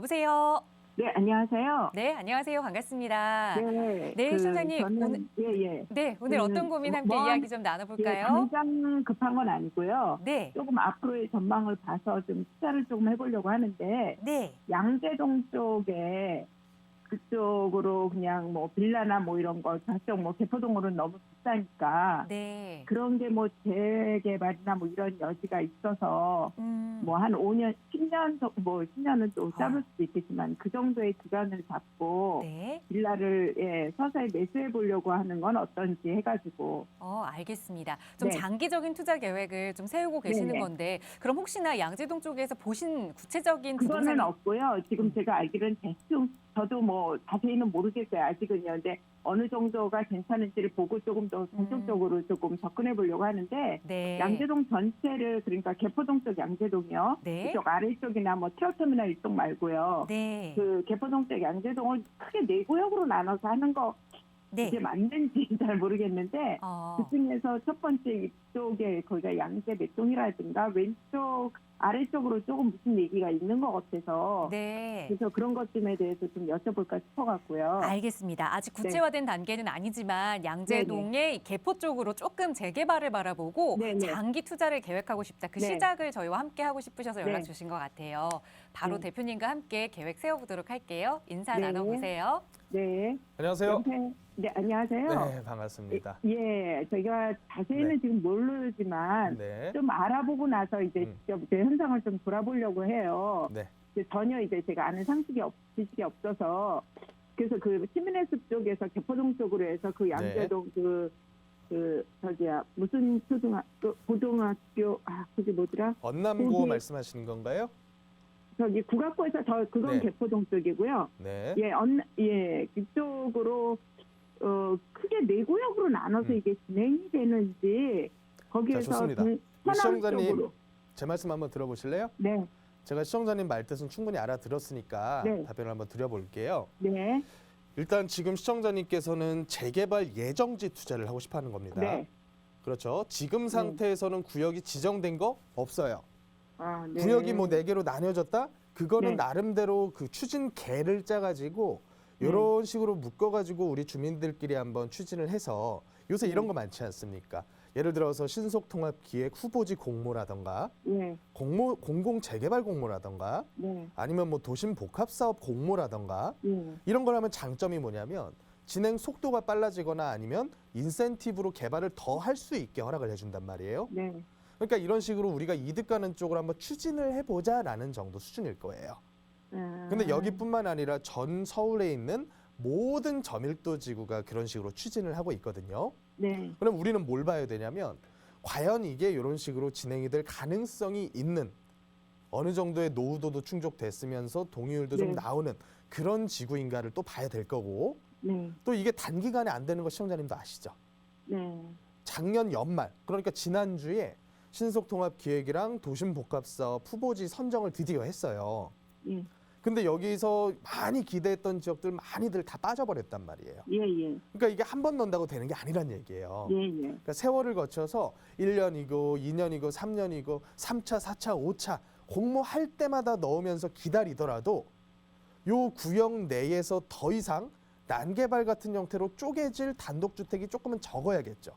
여보세요. 네, 안녕하세요. 네, 안녕하세요. 반갑습니다. 네, 네, 시청자님 오늘 저는 예. 네, 오늘 어떤 고민 함께 이야기 좀 예, 나눠볼까요? 당장 급한 건 아니고요. 네, 조금 앞으로의 전망을 봐서 좀 투자를 조금 해보려고 하는데 네, 양재동 쪽에 그쪽으로 그냥 뭐 빌라나 뭐 이런 거 저쪽 뭐 개포동으로는 너무 비싸니까 네. 그런 게 뭐 재개발이나 뭐 이런 여지가 있어서 뭐 한 5년, 10년, 뭐 10년은 또 짧을 수도 있겠지만 그 정도의 기간을 잡고 네. 빌라를 서서히 매수해 보려고 하는 건 어떤지 해가지고. 알겠습니다. 좀 네. 장기적인 투자 계획을 좀 세우고 계시는 네네. 건데, 그럼 혹시나 양재동 쪽에서 보신 구체적인 그거는 부동산이 없고요. 지금 제가 알기로는 대충 저도 뭐 자세히는 모르겠어요. 아직은요. 근데 어느 정도가 괜찮은지를 보고 조금 더 본격적으로 조금 접근해 보려고 하는데 네. 양재동 전체를 그러니까 개포동 쪽 양재동이요. 네. 이쪽 아래쪽이나 뭐 트럭터미널 이쪽 말고요. 네. 그 개포동 쪽 양재동을 크게 네 구역으로 나눠서 하는 거 네. 이게 맞는지 잘 모르겠는데 어, 그 중에서 첫 번째 이쪽에 거기가 양재 매동이라든가 왼쪽 아래쪽으로 조금 무슨 얘기가 있는 것 같아서 네. 그래서 그런 것쯤에 대해서 좀 여쭤볼까 싶어갖고요. 알겠습니다. 아직 구체화된 단계는 아니지만 양재동의 개포 쪽으로 조금 재개발을 바라보고 네네. 장기 투자를 계획하고 싶다. 그 네. 시작을 저희와 함께 하고 싶으셔서 연락 네. 주신 것 같아요. 바로 네. 대표님과 함께 계획 세워보도록 할게요. 인사 네. 나눠보세요. 네. 안녕하세요. 네, 안녕하세요. 네, 반갑습니다. 예, 저희가 자세히는 네. 지금 모르지만 네. 좀 알아보고 나서 이제 직접 제 현장을 좀 돌아보려고 해요. 네. 전혀 이제 제가 아는 지식이 없어서 그래서 그 시민의숲 쪽에서 개포동 쪽으로 해서 그 양재동 무슨 고등학교 그게 뭐더라? 언남고 거기- 말씀하시는 건가요? 저기 국악고에서 그건 네. 개포동 쪽이고요. 네. 그쪽으로 크게 네 구역으로 나눠서 이게 진행이 되는지 자, 거기에서 좋습니다. 서남 시청자님, 쪽으로 제 말씀 한번 들어보실래요? 네, 제가 시청자님 말뜻은 충분히 알아들었으니까 네. 답변을 한번 드려볼게요. 네, 일단 지금 시청자님께서는 재개발 예정지 투자를 하고 싶어 하는 겁니다. 네. 그렇죠. 지금 상태에서는 구역이 지정된 거 없어요. 네. 구역이 뭐 4개로 나뉘어졌다? 그거는 네. 나름대로 그 추진계를 짜가지고 이런 식으로 묶어가지고 우리 주민들끼리 한번 추진을 해서 요새 이런 거 많지 않습니까? 예를 들어서 신속통합기획 후보지 공모라던가 네, 공공재개발 공모라던가 네, 아니면 뭐 도심복합사업 공모라던가 네, 이런 걸 하면 장점이 뭐냐면 진행 속도가 빨라지거나 아니면 인센티브로 개발을 더 할 수 있게 허락을 해준단 말이에요. 네. 그러니까 이런 식으로 우리가 이득 가는 쪽으로 한번 추진을 해보자라는 정도 수준일 거예요. 근데 여기뿐만 아니라 전 서울에 있는 모든 저밀도 지구가 그런 식으로 추진을 하고 있거든요. 네, 그럼 우리는 뭘 봐야 되냐면 과연 이게 이런 식으로 진행이 될 가능성이 있는 어느 정도의 노후도도 충족됐으면서 동의율도 좀 네. 나오는 그런 지구인가를 또 봐야 될 거고 네, 또 이게 단기간에 안 되는 거 시청자님도 아시죠? 네, 작년 연말 그러니까 지난주에 신속통합기획이랑 도심복합사업 후보지 선정을 드디어 했어요. 예, 근데 여기서 많이 기대했던 지역들 많이들 다 빠져버렸단 말이에요. 예, 예, 그러니까 이게 한 번 넣는다고 되는 게 아니란 얘기예요. 예, 예, 그러니까 세월을 거쳐서 1년이고 2년이고 3년이고 3차, 4차, 5차 공모할 때마다 넣으면서 기다리더라도 요 구역 내에서 더 이상 난개발 같은 형태로 쪼개질 단독주택이 조금은 적어야겠죠.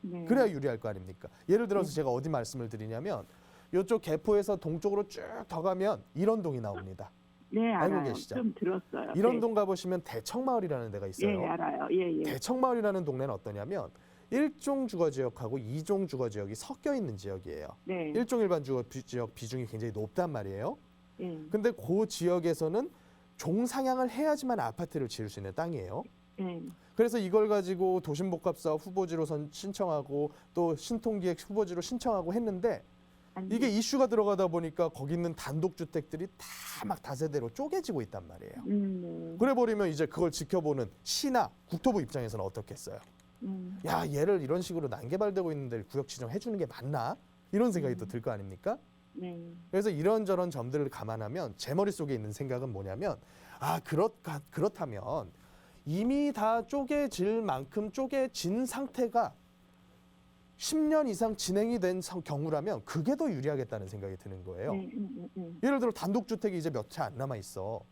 네. 그래야 유리할 거 아닙니까? 예를 들어서 제가 어디 말씀을 드리냐면 이쪽 개포에서 동쪽으로 쭉 더 가면 일원동이 나옵니다. 네, 알고 알아요. 계시죠? 좀 들었어요. 일원동 가보시면 대청마을이라는 데가 네, 있어요. 예, 알아요. 예, 예, 대청마을이라는 동네는 어떠냐면 1종 주거지역하고 2종 주거지역이 섞여 있는 지역이에요. 네, 1종 일반 주거지역 비중이 굉장히 높단 말이에요. 예, 근데 그 지역에서는 종상향을 해야지만 아파트를 지을 수 있는 땅이에요. 예, 그래서 이걸 가지고 도심복합사업 후보지로 신청하고 또 신통기획 후보지로 신청하고 했는데 이게 이슈가 들어가다 보니까 거기 있는 단독주택들이 다 막 다세대로 쪼개지고 있단 말이에요. 네, 그래 버리면 이제 그걸 지켜보는 시나 국토부 입장에서는 어떻겠어요? 야, 얘를 이런 식으로 난개발되고 있는데 구역 지정해 주는 게 맞나? 이런 생각이 또 들 거 아닙니까? 네, 그래서 이런저런 점들을 감안하면 제 머릿속에 있는 생각은 뭐냐면 그렇다면 이미 다 쪼개질 만큼 쪼개진 상태가 10년 이상 진행이 된 경우라면 그게 더 유리하겠다는 생각이 드는 거예요. 예를 들어 단독주택이 이제 몇 채 안 남아 있어.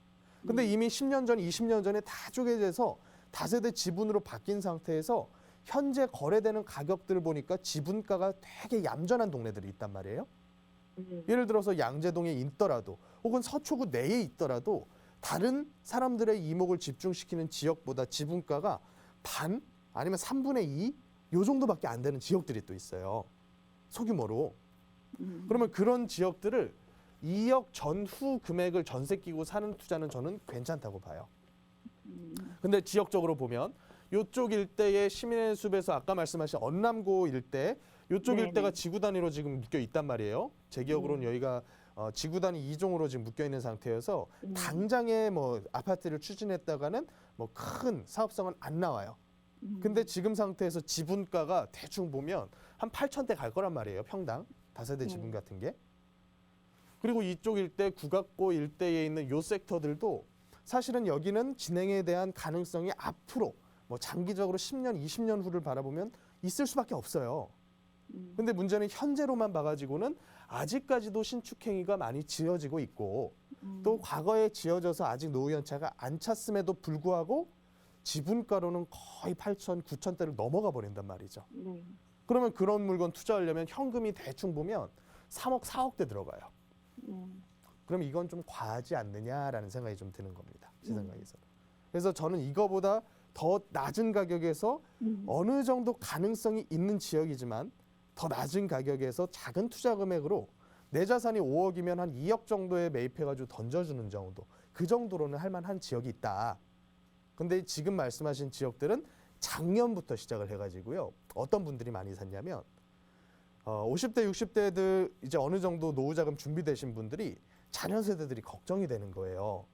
근데 이미 10년 전, 20년 전에 다 쪼개져서 다세대 지분으로 바뀐 상태에서 현재 거래되는 가격들을 보니까 지분가가 되게 얌전한 동네들이 있단 말이에요. 예를 들어서 양재동에 있더라도 혹은 서초구 내에 있더라도 다른 사람들의 이목을 집중시키는 지역보다 지분가가 반 아니면 3분의 2 요 정도밖에 안 되는 지역들이 또 있어요. 소규모로. 그러면 그런 지역들을 2억 전후 금액을 전세 끼고 사는 투자는 저는 괜찮다고 봐요. 근데 지역적으로 보면 요쪽 일대의 시민의 숲에서 아까 말씀하신 언남고 일대 요쪽 네네. 일대가 지구 단위로 지금 묶여 있단 말이에요. 제 기억으로는 여기가 지구 단위 2종으로 지금 묶여 있는 상태여서 당장에 뭐 아파트를 추진했다가는 뭐 큰 사업성은 안 나와요. 근데 지금 상태에서 지분가가 대충 보면 한 8천대 갈 거란 말이에요. 평당 다세대 지분 같은 게. 그리고 이쪽 일대 국악고 일대에 있는 요 섹터들도 사실은 여기는 진행에 대한 가능성이 앞으로 뭐 장기적으로 10년, 20년 후를 바라보면 있을 수밖에 없어요. 근데 문제는 현재로만 봐가지고는 아직까지도 신축 행위가 많이 지어지고 있고 또 과거에 지어져서 아직 노후 연차가 안 찼음에도 불구하고 지분가로는 거의 8천, 9천대를 넘어가 버린단 말이죠. 그러면 그런 물건 투자하려면 현금이 대충 보면 3억, 4억대 들어가요. 그럼 이건 좀 과하지 않느냐라는 생각이 좀 드는 겁니다. 제 생각에서는. 그래서 저는 이거보다 더 낮은 가격에서 어느 정도 가능성이 있는 지역이지만 더 낮은 가격에서 작은 투자 금액으로 내 자산이 5억이면 한 2억 정도에 매입해가지고 던져주는 정도. 그 정도로는 할 만한 지역이 있다. 근데 지금 말씀하신 지역들은 작년부터 시작을 해가지고요. 어떤 분들이 많이 샀냐면 50대, 60대들 이제 어느 정도 노후자금 준비되신 분들이 자녀 세대들이 걱정이 되는 거예요.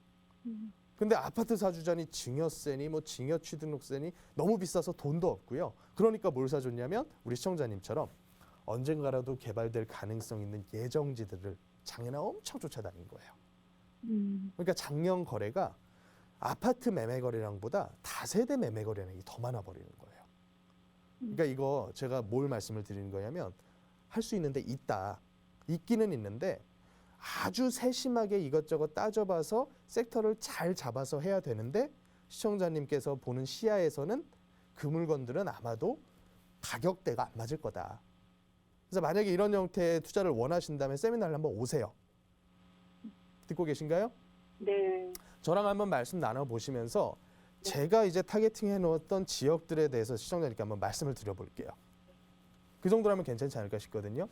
근데 아파트 사주자니 증여세니 뭐 증여 취등록세니 너무 비싸서 돈도 없고요. 그러니까 뭘 사줬냐면 우리 시청자님처럼 언젠가라도 개발될 가능성 있는 예정지들을 작년에 엄청 쫓아다닌 거예요. 그러니까 작년 거래가 아파트 매매 거래량보다 다세대 매매 거래량이 더 많아 버리는 거예요. 그러니까 이거 제가 뭘 말씀을 드리는 거냐면 할 수 있는데 있기는 있는데 아주 세심하게 이것저것 따져봐서 섹터를 잘 잡아서 해야 되는데 시청자님께서 보는 시야에서는 그 물건들은 아마도 가격대가 안 맞을 거다. 그래서 만약에 이런 형태의 투자를 원하신다면 세미나를 한번 오세요. 듣고 계신가요? 네. 저랑 한번 말씀 나눠보시면서 제가 이제 타겟팅 해놓았던 지역들에 대해서 시청자님께 한번 말씀을 드려볼게요. 그 정도라면 괜찮지 않을까 싶거든요.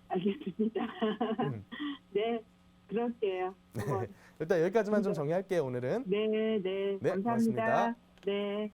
알겠습니다. 네, 그럴게요. 일단 여기까지만 좀 정리할게요, 오늘은. 네, 네, 감사합니다. 고맙습니다. 네.